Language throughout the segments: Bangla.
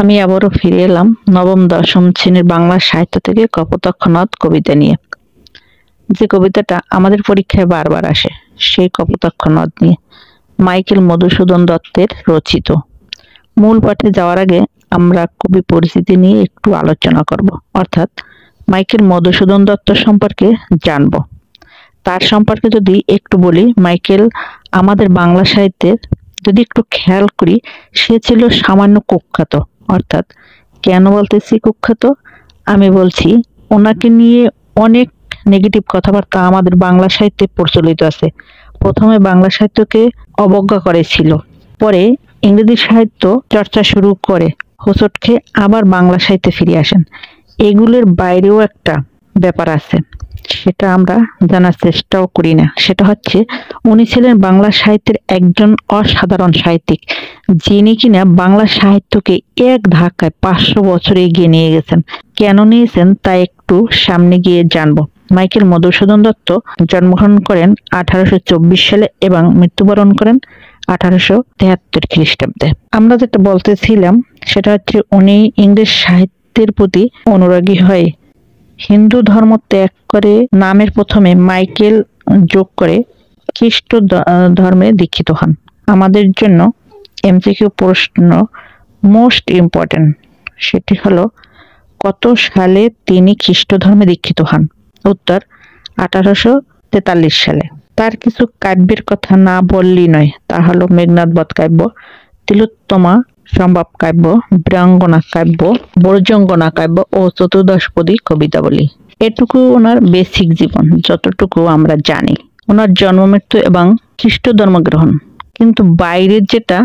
আমি আবারও ফিরে এলাম নবম দশম শ্রেণীর বাংলা সাহিত্য থেকে কপোতাক্ষ নদ কবিতা নিয়ে। যে কবিতাটা আমাদের পরীক্ষায় বারবার আসে, সেই কপোতাক্ষ নদ নিয়ে, মাইকেল মধুসূদন দত্তের রচিত। মূল পাঠে যাওয়ার আগে আমরা কবি পরিচিতি নিয়ে একটু আলোচনা করব, অর্থাৎ মাইকেল মধুসূদন দত্ত সম্পর্কে জানব। তার সম্পর্কে যদি একটু বলি, মাইকেল আমাদের বাংলা সাহিত্যের যদি একটু খেয়াল করি, সে ছিল সামান্য কুখ্যাত। অর্থাৎ কেন বলতেছি কুখ্যাত, আমি বলছি ওনাকে নিয়ে অনেক নেগেটিভ কথাবার্তা আমাদের বাংলা সাহিত্যে প্রচলিত আছে। প্রথমে বাংলা সাহিত্যকে অবজ্ঞা করেছিল, পরে ইংরেজি সাহিত্য চর্চা শুরু করে হোঁচট খেয়ে আবার বাংলা সাহিত্যে ফিরে আসেন। এগুলোর বাইরেও একটা ব্যাপার আছে, সেটা আমরা জানার চেষ্টাও করি না। সেটা হচ্ছে, উনি ছিলেন বাংলা সাহিত্যের একজন অসাধারণ সাহিত্যিক, যিনি কিনা বাংলা সাহিত্যকে এক ধাক্কায় 500 বছর এগিয়ে নিয়ে গেছেন। কেন নিয়েছেন তা একটু সামনে গিয়ে জানবো। মাইকেল মধুসূদন দত্ত জন্মগ্রহণ করেন 1824 সালে এবং মৃত্যুবরণ করেন 1873 খ্রিস্টাব্দে। আমরা যেটা বলতেছিলাম সেটা হচ্ছে, উনি ইংরেজ সাহিত্যের প্রতি অনুরাগী হয়ে হিন্দু ধর্ম ত্যাগ করে নামের প্রথমে মাইকেল যোগ করে খ্রিস্ট ধর্মে দীক্ষিত হন। আমাদের জন্য এমসিকিউ প্রশ্ন মোস্ট ইম্পর্টেন্ট, সেটি হলো, কত সালে তিনি খ্রিস্ট ধর্মে দীক্ষিত হন? উত্তর, 1843 সালে। তার কিছু কাব্যের কথা না বললেই নয়, তা হলো মেঘনাদ বধ কাব্য, তিলোত্তমা সম্ভব কাব্য, বীরাঙ্গনা কাব্য, ব্রজঙ্গনা কাব্য ও চতুর্দশপদী কবিতাবলী। এটুকু ওনার বেসিক জীবন, যতটুকু আমরা জানি। ওনার জন্ম মৃত্যু এবং খ্রিস্ট ধর্ম গ্রহণ। কিন্তু বাইরের যেটা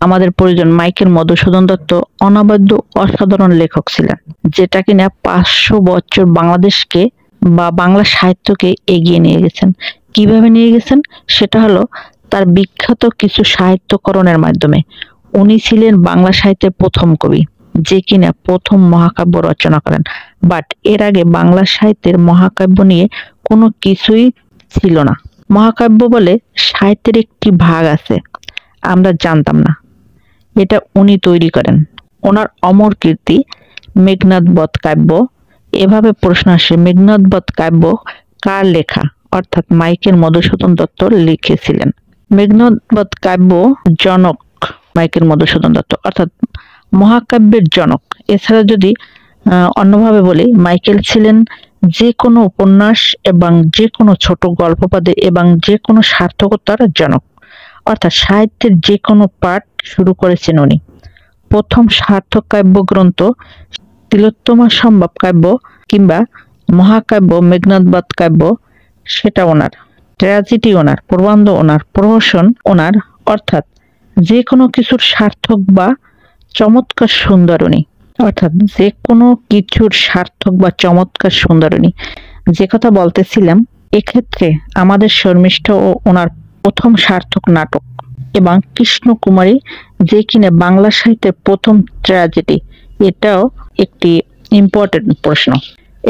আমাদের প্রয়োজন, মাইকেল মধুসূদন দত্ত অনবদ্য অসাধারণ লেখক ছিলেন, যেটা কিনা 500 বছর বাংলাদেশকে বা বাংলা সাহিত্যকে এগিয়ে নিয়ে গেছেন। কিভাবে নিয়ে গেছেন সেটা হলো তার বিখ্যাত কিছু সাহিত্যকরণের মাধ্যমে। উনি ছিলেন বাংলা সাহিত্যের প্রথম কবি, যে কিনা প্রথম মহাকাব্য রচনা করেন। বাট এর আগে বাংলা সাহিত্যের মহাকাব্য নিয়ে কোনো কিছুই ছিল না। মহাকাব্য বলে সাহিত্যের একটি ভাগ আছে, আমরা জানতাম না, এটা উনি তৈরি করেন। ওনার অমর কীর্তি মেঘনাদ বধ কাব্য। এভাবে প্রশ্ন আসে, মেঘনাদ বধ কাব্য কার লেখা? অর্থাৎ মাইকেল মধুসূদন দত্ত লিখেছিলেন। মেঘনাদ বধ কাব্য জনক মাইকেল মধুসূদন দত্ত, অর্থাৎ মহাকাব্যের জনক। এছাড়া যদি অন্যভাবে বলি, মাইকেল ছিলেন যে কোনো উপন্যাস এবং যে কোনো ছোট গল্পপাদে এবং যে কোনো সার্থকতার জনক। অর্থাৎ সাহিত্যের যে কোনো পাঠ শুরু করেছেন উনি। প্রথম সার্থক কাব্য গ্রন্থ তিলোত্তমা সম্ভব কাব্য কিংবা মহাকাব্য মেঘনাদ বধ কাব্য, সেটা ওনার। ট্র্যাজেডি ওনার, প্রবন্ধ ওনার, প্রহসন ওনার। অর্থাৎ যে কোনো কিছুর সার্থক বা চমৎকার সুন্দরণী। অর্থাৎ যে কোনো কিছুর সার্থক বা চমৎকার সুন্দরণী, যে কথা বলতেছিলাম, এক্ষেত্রে আমাদের শর্মিষ্ঠ ও ওনার প্রথম সার্থক নাটক এবং কৃষ্ণকুমারী, যে কিনা বাংলা সাহিত্যের প্রথম ট্র্যাজেডি, এটাও একটি ইম্পর্টেন্ট প্রশ্ন।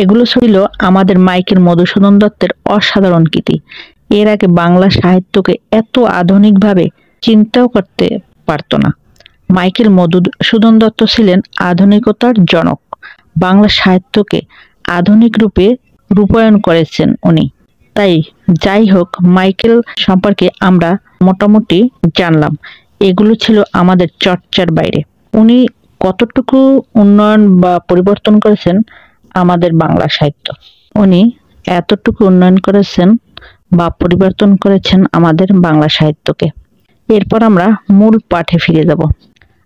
এগুলো ছিল আমাদের মাইকেল মধুসূদন দত্তের অসাধারণ কীর্তি। এর আগে বাংলা সাহিত্যকে এত আধুনিকভাবে চিন্তাও করতে পারত না। মাইকেল মধুসূদন দত্ত ছিলেন আধুনিকতার জনক। বাংলা সাহিত্যকে আধুনিক রূপে রূপায়ণ করেছেন উনি। তাই যাই হোক, মাইকেল সম্পর্কে আমরা মোটামুটি জানলাম। এগুলো ছিল আমাদের চর্চার বাইরে। উনি কতটুকু উন্নয়ন বা পরিবর্তন করেছেন আমাদের বাংলা সাহিত্য, উনি এতটুকু উন্নয়ন করেছেন বা পরিবর্তন করেছেন আমাদের বাংলা সাহিত্যকে। এরপর আমরা মূল পাঠে ফিরে যাব।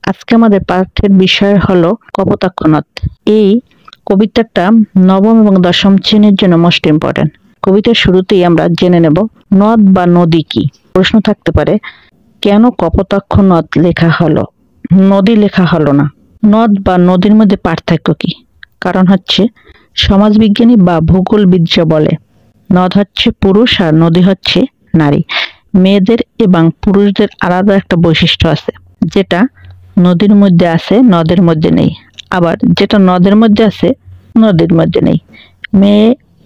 আজকে আমাদের পাঠের বিষয় হলো কপোতাক্ষ নদ। এই কবিতাটা নবম এবং দশম শ্রেণীর জন্য মোস্ট ইম্পর্টেন্ট। কবিতার শুরুতেই আমরা জেনে নেব নদ বা নদী কি। প্রশ্ন থাকতে পারে, কেন কপোতাক্ষ নদ লেখা হলো, নদী লেখা হলো না? নদ বা নদীর মধ্যে পার্থক্য কি? কারণ হচ্ছে, সমাজবিজ্ঞানী বা ভূগোলবিদ বলে নদ হচ্ছে পুরুষ আর নদী হচ্ছে নারী। মেয়েদের এবং পুরুষদের আলাদা একটা বৈশিষ্ট্য আছে, যেটা নদীর মধ্যে আছে নদের মধ্যে নেই, আবার যেটা নদের মধ্যে আছে নদীর মধ্যে নেই।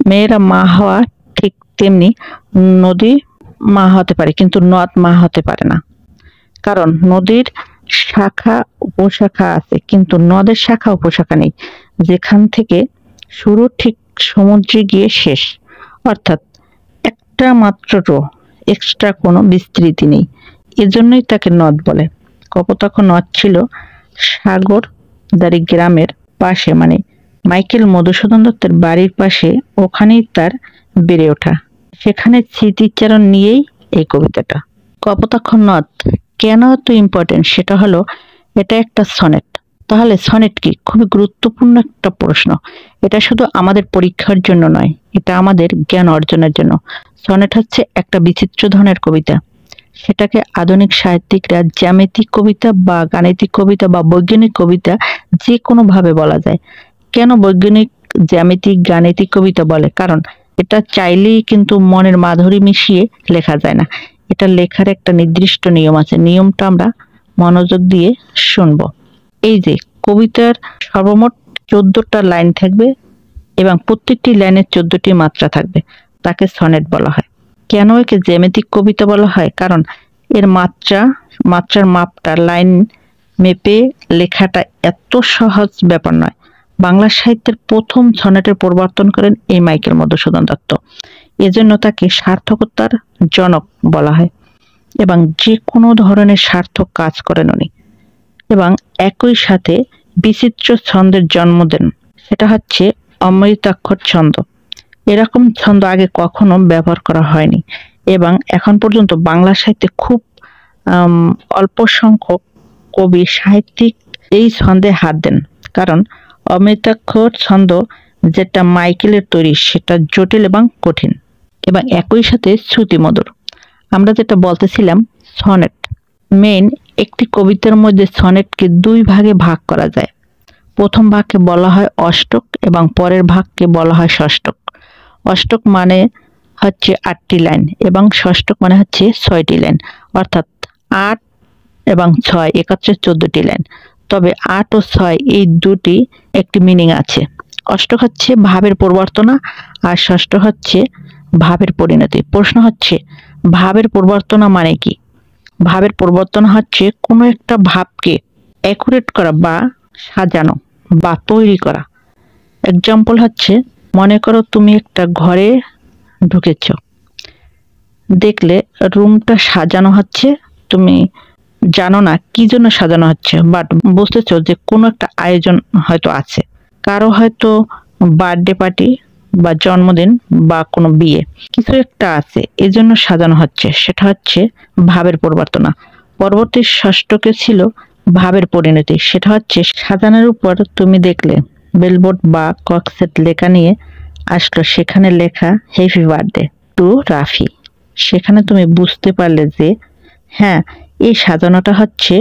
মেয়েরা মা হওয়া ঠিক তেমনি নদী মা হতে পারে, কিন্তু নদ মা হতে পারে না। কারণ নদীর শাখা উপশাখা আছে, কিন্তু নদের শাখা উপশাখা নেই, যেখান থেকে শুরু ঠিক সমুদ্রে গিয়ে শেষ। অর্থাৎ একটা মাত্র এক্সট্রা কোনো বিস্তৃতি নেই, এজন্যই তাকে নদ বলে। কপোতাক্ষ নদ ছিল সাগরদাড়ি গ্রামের পাশে, মানে মাইকেল মধুসূদন দত্তের বাড়ির পাশে, ওখানেই তার বেড়ে ওঠা। সেখানে স্মৃতিচারণ নিয়েই এই কবিতাটা। কপোতাক্ষ নদ কেন এত ইম্পর্টেন্ট, সেটা হলো এটা একটা সনেট। তাহলে সনেট কি? খুবই গুরুত্বপূর্ণ একটা প্রশ্ন। এটা শুধু আমাদের পরীক্ষার জন্য নয়, এটা আমাদের জ্ঞান অর্জনের জন্য। সনেট হচ্ছে একটা বিচিত্র ধরনের কবিতা। সেটাকে আধুনিক সাহিত্যিকরা জ্যামিতিক কবিতা বা গাণিতিক কবিতা বা বৈজ্ঞানিক কবিতা যে কোনো ভাবে বলা যায়। কেন বৈজ্ঞানিক, জ্যামিতিক, গাণিতিক কবিতা বলে? কারণ এটা চাইলেই কিন্তু মনের মাধুরী মিশিয়ে লেখা যায় না। এটা লেখার একটা নির্দিষ্ট নিয়ম আছে, নিয়মটা আমরা মনোযোগ দিয়ে শুনবো। এই যে কবিতার সর্বমোট 14টা লাইন থাকবে এবং প্রত্যেকটি লাইনের 14টি মাত্রা থাকবে, তাকে সনেট বলা হয়। কেন একে জ্যামিতিক কবিতা বলা হয়? কারণ এর মাত্রার মাপটা, লাইন মেপে লেখাটা এত সহজ ব্যাপার নয়। বাংলা সাহিত্যের প্রথম সনেটের প্রবর্তন করেন এই মাইকেল মধুসূদন দত্ত। এজন্য তাকে সার্থকতার জনক বলা হয় এবং যে কোনো ধরনের সার্থক কাজ করেন উনি। এবং একই সাথে বিচিত্র ছন্দের জন্ম দেন, সেটা হচ্ছে অমৃতাক্ষর ছন্দ। এরকম ছন্দ আগে কখনো ব্যবহার করা হয়নি এবং এখন পর্যন্ত বাংলা সাহিত্যে খুব অল্প সংখ্যক কবি সাহিত্যিক এই ছন্দে হাত দেন। কারণ অমৃতাক্ষর ছন্দ যেটা মাইকেলের তৈরি, সেটা জটিল এবং কঠিন এবং একই সাথে শ্রুতিমধুর। আমরা যেটা বলতেছিলাম, সনেট মেইন একটি কবিতার মধ্যে সনেটকে দুই ভাগে ভাগ করা যায়। প্রথম ভাগকে বলা হয় অষ্টক এবং পরের ভাগকে বলা হয় ষষ্ঠক। অষ্টক মানে হচ্ছে 8টি লাইন এবং ষষ্ঠক মানে হচ্ছে 6টি লাইন, অর্থাৎ 8 এবং 6 একত্রে 14টি লাইন। তবে 8 ও 6 এই দুটি একটি মিনিং আছে। অষ্টক হচ্ছে ভাবের পরিবর্তনা আর ষষ্ঠক হচ্ছে ভাবের পরিণতি। প্রশ্ন হচ্ছে, ভাবের পরিবর্তনা মানে কি? ভাবের পরিবর্তন হচ্ছে কোনো একটা ভাবকে অ্যাকুরেট করা বা সাজানো বা তৈরি করা। এক্সাম্পল হচ্ছে, মনে করো তুমি একটা ঘরে ঢুকেছ, দেখলে রুমটা সাজানো হচ্ছে, তুমি জানো না কি জন্য সাজানো হচ্ছে, বাট বুঝতেছো যে কোনো একটা আয়োজন হয়তো আছে, কারো হয়তো বার্থডে পার্টি বা জন্মদিন বা কোনো বিয়ে, কিছু একটা আছে, এজন্য সাজানো হচ্ছে। সেটা হচ্ছে ভাবের পরিবর্তনা। পরবর্তী ষষ্ঠকে ছিল ভাবের পরিণতি। সেটা হচ্ছে সাজানোর উপর তুমি দেখলে বেলবোর্ড বা ককসেট লেখা নিয়ে আসলো, সেখানে লেখা হ্যাপি বার্থডে টু রাফি। সেখানে তুমি বুঝতে পারলে যে হ্যাঁ, এই সাজানোটা হচ্ছে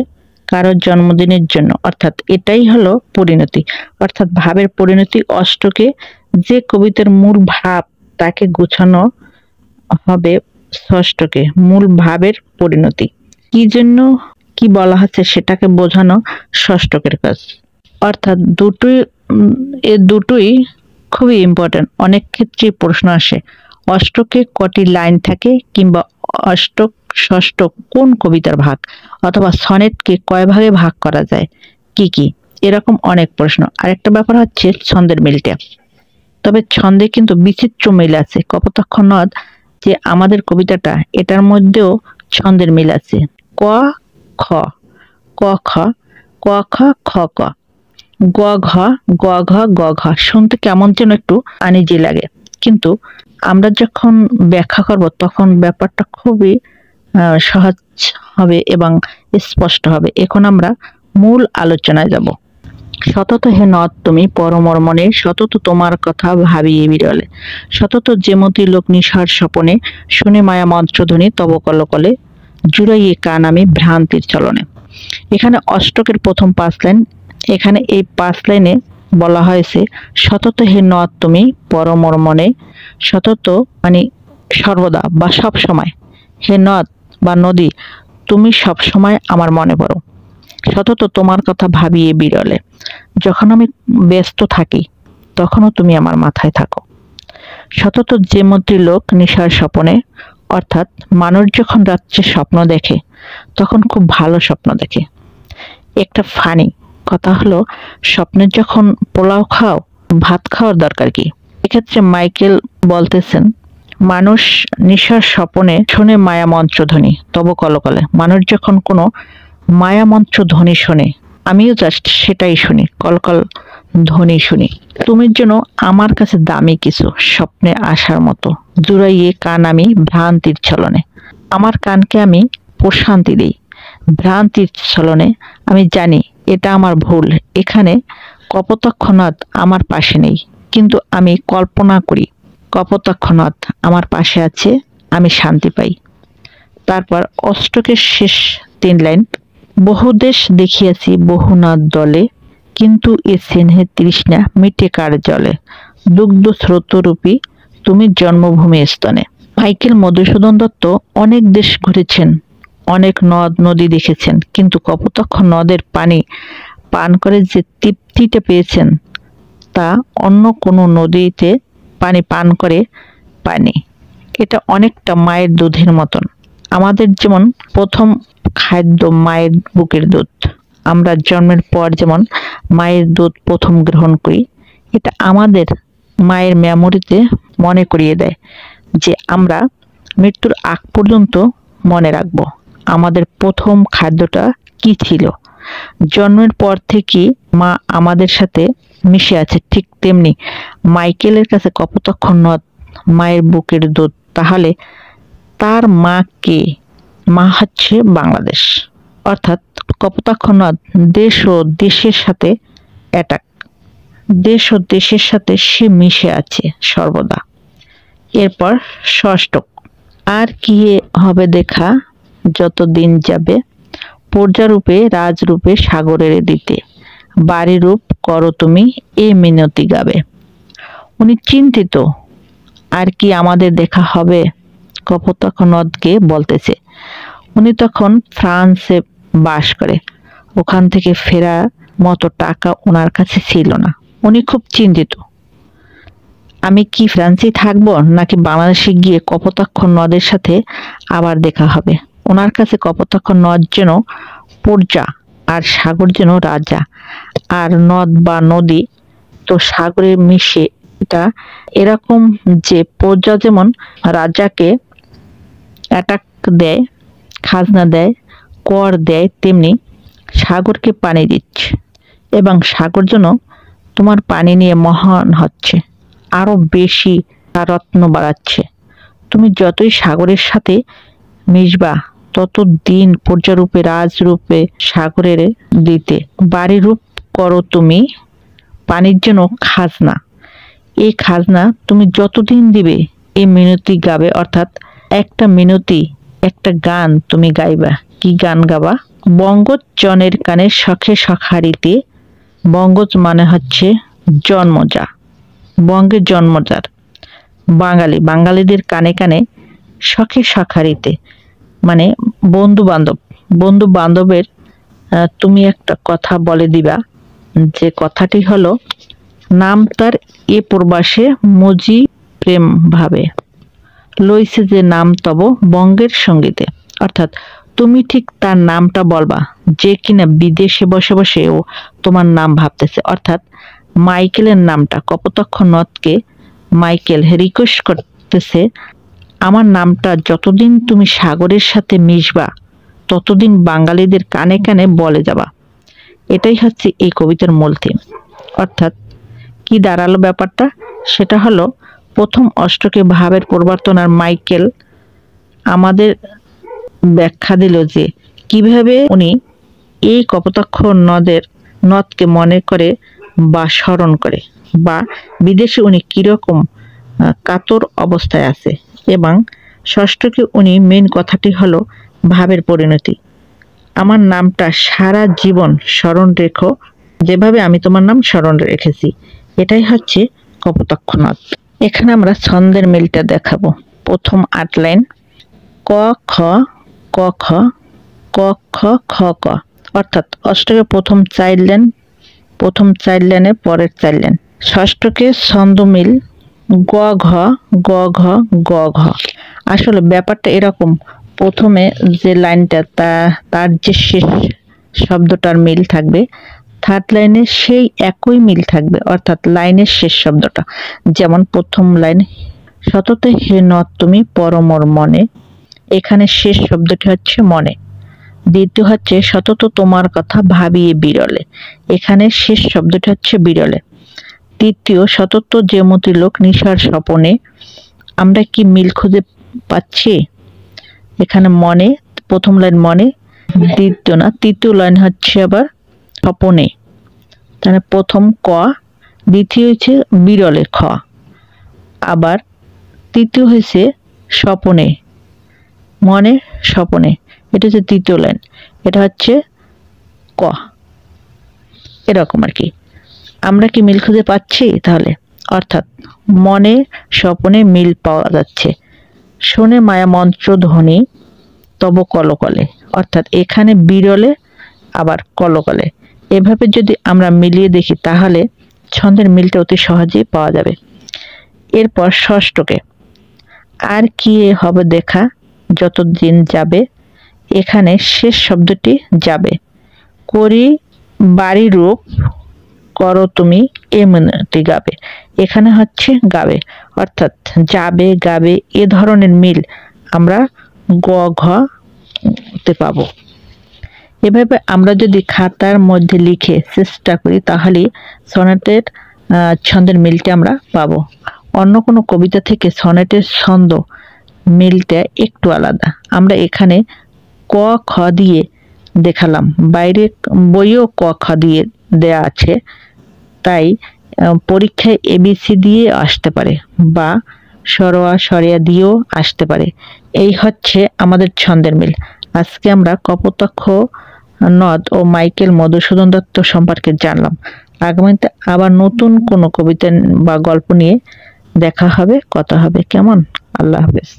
কারোর জন্মদিনের জন্য, অর্থাৎ এটাই হলো পরিণতি। অর্থাৎ ভাবের পরিণতি অষ্টকে যে কবিতার মূল ভাব তাকে গোছানো হবে ষষ্ঠকে মূল ভাবের পরিণতি। কি জন্য কি বলা হচ্ছে সেটাকে বোঝানো ষষ্ঠকের কাজ। অর্থাৎ দুটোই খুবই ইম্পর্টেন্ট। অনেক ক্ষেত্রে প্রশ্ন আসে, অষ্টকে কটি লাইন থাকে, কিংবা অষ্টক ষষ্ঠক কোন কবিতার ভাগ, অথবা সনেটকে কয় ভাগে ভাগ করা যায়, কি কি, এরকম অনেক প্রশ্ন। আরেকটা ব্যাপার হচ্ছে ছন্দের মিলটা। তবে ছন্দে কিন্তু বিচিত্র মিল আছে। কপোতাক্ষ নদ যে আমাদের কবিতাটা, এটার মধ্যেও ছন্দের মিল আছে। ক খ, ক খ, ক খ, খ ক, গ ঘ, গ ঘ, গ ঘ। শুনতে কেমন যেন একটু আনিজি লাগে, কিন্তু আমরা যখন ব্যাখ্যা করব তখন ব্যাপারটা খুবই সহজ হবে এবং স্পষ্ট হবে। এখন আমরা মূল আলোচনায় যাব। সতত হে নদ তুমি পরমর্মণে, সতত তোমার কথা ভাবিয়ে বিরলে, সতত যেমতি লোক নিশার স্বপনে, শুনে মায়া মন্ত্রধ্বনি তব কলকলে, জুড়াইয়ে কান আমি ভ্রান্তির চলনে। এখানে অষ্টকের প্রথম 5 লাইন। এখানে এই 5 লাইনে বলা হয়েছে সতত হে নদ তুমি পরমর্মণে। সতত মানে সর্বদা বা সব সময়, হে নদ বা নদী তুমি সব সময় আমার মনে পড়ো। সতত তোমার কথা ভাবিয়ে বিরলে, যখন আমি ব্যস্ত থাকি তখনও তুমি আমার মাথায় থাকো। সতত যেমতি লোক নিশার স্বপনে, অর্থাৎ মানুষ যখন রাত্রে স্বপ্ন দেখে তখন খুব ভালো স্বপ্ন দেখে। একটা ফানি কথা হলো, স্বপ্নের যখন পোলাও খাও, ভাত খাওয়ার দরকার কি? এক্ষেত্রে মাইকেল বলতেছেন, মানুষ নিশার স্বপনে শোনে মায়া মন্ত্রধ্বনি তব কলকলে। মানুষ যখন কোনো মায়া মন্ত্র ধ্বনি শোনে, আমিও জাস্ট সেটাই শুনি, কলকল ধ্বনি শুনি। তুমি যেন আমার কাছে দামি কিছু, স্বপ্নে আসার মতো জুড়াইয়ে কান আমি ভ্রান্তির ছলনে। আমার কানকে আমি প্রশান্তি দিই ভ্রান্তির ছলনে। আমি জানি এটা আমার ভুল, এখানে কপোতাক্ষনাথ আমার পাশে নেই, কিন্তু আমি কল্পনা করি কপোতাক্ষনাথ আমার পাশে আছে, আমি শান্তি পাই। তারপর অষ্টকের শেষ 3 লাইন, বহু দেশ দেখিয়াছি বহু নাথ দলে, কিন্তু এ স্নেহের তৃষ্ণা মিটে কার জলে, দুগ্ধ স্রোতরূপী তুমি জন্মভূমি স্তনে। মাইকেল মধুসূদন দত্ত অনেক দেশ ঘুরেছেন, অনেক নদ নদী দেখেছেন, কিন্তু কপোতাক্ষ নদের পানি পান করে যে তৃপ্তিটা পেয়েছেন, তা অন্য কোনো নদীতে পানি পান করে পায়নি। এটা অনেকটা মায়ের দুধের মতন। আমাদের যেমন প্রথম খাদ্য মায়ের বুকের দুধ, আমরা জন্মের পর যেমন মায়ের দুধ প্রথম গ্রহণ করি, এটা আমাদের মায়ের মেমোরিতে মনে করিয়ে দেয় যে আমরা মৃত্যুর আগ পর্যন্ত মনে রাখব আমাদের প্রথম খাদ্যটা কি ছিল। জন্মের পর থেকে মা আমাদের সাথে মিশে আছে, ঠিক তেমনি মাইকেলের কাছে কপোতাক্ষ নদ মায়ের বুকের দুধ। তাহলে তার মা কে? মা হচ্ছে বাংলাদেশ, অর্থাৎ কপোতাক্ষ নদ দেশ ও দেশের সাথে অ্যাটাক, দেশ ও দেশের সাথে সে মিশে আছে সর্বদা। এরপর ষষ্ঠক, আর কি হবে দেখা যত দিন যাবে, পর্যারূপে রাজরূপে সাগরের দিতে, বাড়ি রূপ করো তুমি এ মিনতি গাবে। উনি চিন্তিত, আর কি আমাদের দেখা হবে? কপোতাক্ষ নদকে বলতেছে। উনি তখন ফ্রান্সে বাস করে, ওখান থেকে ফেরার মতো টাকা ওনার কাছে ছিল না। উনি খুব চিন্তিত, আমি কি ফ্রান্সে থাকবো নাকি বাংলাদেশে গিয়ে কপোতাক্ষ নদের সাথে আবার দেখা হবে। ওনার কাছে কপোতাক্ষ নদ যেন প্রজা আর সাগর যেন রাজা। আর নদ বা নদী তো সাগরে মিশে, এটা এরকম যে প্রজা যেমন রাজাকে অ্যাটাক দেয়, খাজনা দেয়, কর দেয়, তেমনি সাগরকে পানি দিচ্ছে, এবং সাগর যেন তোমার পানি নিয়ে মহান হচ্ছে, আরো বেশি তার রত্ন বাড়াচ্ছে। তুমি যতই সাগরের সাথে মিশবা, তত দিন পর্যারূপে রাজরূপে সাগরের দিতে, বাড়ি রূপ করো তুমি পানির যেন খাজনা। এই খাজনা তুমি যতদিন দিবে, এই মিনতি গাবে, অর্থাৎ একটা মিনতি, একটা গান তুমি গাইবা। কি গান গাবা? বঙ্গজনের কানে শখে সখারিতে, বঙ্গজ মানে হচ্ছে জন্মজা, বঙ্গের জন্মজার বাঙালি, বাঙালিদের কানে কানে শখে সখারিতে মানে বন্ধু বান্ধব, বন্ধু বান্ধবের তুমি একটা কথা বলে দিবা, যে কথাটি হলো, নাম তার এ প্রবাসে মজি প্রেম ভাবে, লইছে যে নাম তব বঙ্গের সঙ্গীতে। অর্থাৎ তুমি ঠিক তার নামটা বলবা, যে কিনা বিদেশে বসে বসে ও তোমার নাম ভাবতেছে। অর্থাৎ মাইকেলের নামটা, কপোতাক্ষ নদকে মাইকেল রিকোয়েস্ট করতেছে, আমার নামটা যতদিন তুমি সাগরের সাথে মিশবা, ততদিন বাঙালিদের কানে কানে বলে যাবা। এটাই হচ্ছে এই কবিতার মূল থিম। অর্থাৎ কি দাঁড়ালো ব্যাপারটা? সেটা হলো, প্রথম অষ্টকে ভাবের পরিবর্তন, আর মাইকেল আমাদের ব্যাখ্যা দিল যে কিভাবে উনি এই কপোতাক্ষ নদকে মনে করে বা স্মরণ করে, বা বিদেশে উনি কিরকম কাতর অবস্থায় আছে। এবং ষষ্ঠকে উনি মেন কথাটি হলো ভাবের পরিণতি, আমার নামটা সারা জীবন স্মরণ রেখো, যেভাবে আমি তোমার নাম স্মরণ রেখেছি। এটাই হচ্ছে কপোতাক্ষ নদ। এখানে আমরা ছন্দের মিলটা দেখাবো। প্রথম 8 লাইন, ক খ ক খ ক খ খ ক, অর্থাৎ অষ্টকে প্রথম 4 লাইন, প্রথম 4 লাইনে পরের 4 লাইন। ষষ্ঠকে ছন্দ মিল, গ ঘ গ ঘ গ ঘ। আসলে ব্যাপারটা এরকম, প্রথমে যে লাইনটা তার যে শেষ শব্দটার মিল থাকবে, থার্ড লাইনে সেই একই মিল থাকবে, অর্থাৎ লাইনের শেষ শব্দটা। যেমন প্রথম লাইন, সততে হে নদ তুমি পরমর মনে, এখানে শেষ শব্দটি হচ্ছে মনে। দ্বিতীয় হচ্ছে সতত তোমার কথা ভাবিয়ে বিরলে, এখানে শেষ শব্দটি হচ্ছে বিরলে। তৃতীয়, সতত যেমতি লোক নিশার স্বপনে, আমরা কি মিল খুঁজে পাচ্ছি? এখানে মনে, প্রথম লাইন মনে, দ্বিতীয় না, তৃতীয় লাইন হচ্ছে আবার স্বপনে, তাহলে প্রথম ক, দ্বিতীয় হচ্ছে বিরলে খ, আবার তৃতীয় হয়েছে স্বপনে, মনে স্বপনে, এটা হচ্ছে তৃতীয় লাইন, এটা হচ্ছে ক। এরকম আর কি। আমরা কি মিল খুঁজে পাচ্ছি তাহলে? অর্থাৎ মনে স্বপনে মিল পাওয়া যাচ্ছে। শোনে মায়া মন্ত্র ধ্বনি তব কলকলে, অর্থাৎ এখানে বিরলে আবার কলকলে। এভাবে যদি আমরা মিলিয়ে দেখি তাহলে ছন্দের মিলটা অতি সহজেই পাওয়া যাবে। এরপর ষষ্ঠকে, আর কি হবে দেখা যত দিন যাবে, এখানে শেষ শব্দটি যাবে। করি বাড়ি রূপ করো তুমি এমনটি গাবে, এখানে হচ্ছে গাবে, অর্থাৎ যাবে গাবে এ ধরনের মিল আমরা গ ঘ তে পাবো। এভাবে আমরা যদি খাতার মধ্যে লিখে চেষ্টা করি তাহলে সনেটের ছন্দের মিলটা আমরা পাবো। অন্য কোনো কবিতা থেকে সনেটের ছন্দ মিলটা একটু আলাদা। আমরা এখানে ক খ দিয়ে দেখালাম, বাইরে বইও ক খ দিয়ে দেয়া আছে, তাই পরীক্ষায় এবিসি দিয়ে আসতে পারে বা সরোয়া সরিয়া দিয়েও আসতে পারে। এই হচ্ছে আমাদের ছন্দের মিল। আজকে আমরা কপোতাক্ষ নদ ও মাইকেল মধুসূদন দত্ত সম্পর্কে জানলাম। আগামীতে আবার নতুন কোনো কবিতা বা গল্প নিয়ে দেখা হবে, কথা হবে। কেমন? আল্লাহ হাফেজ।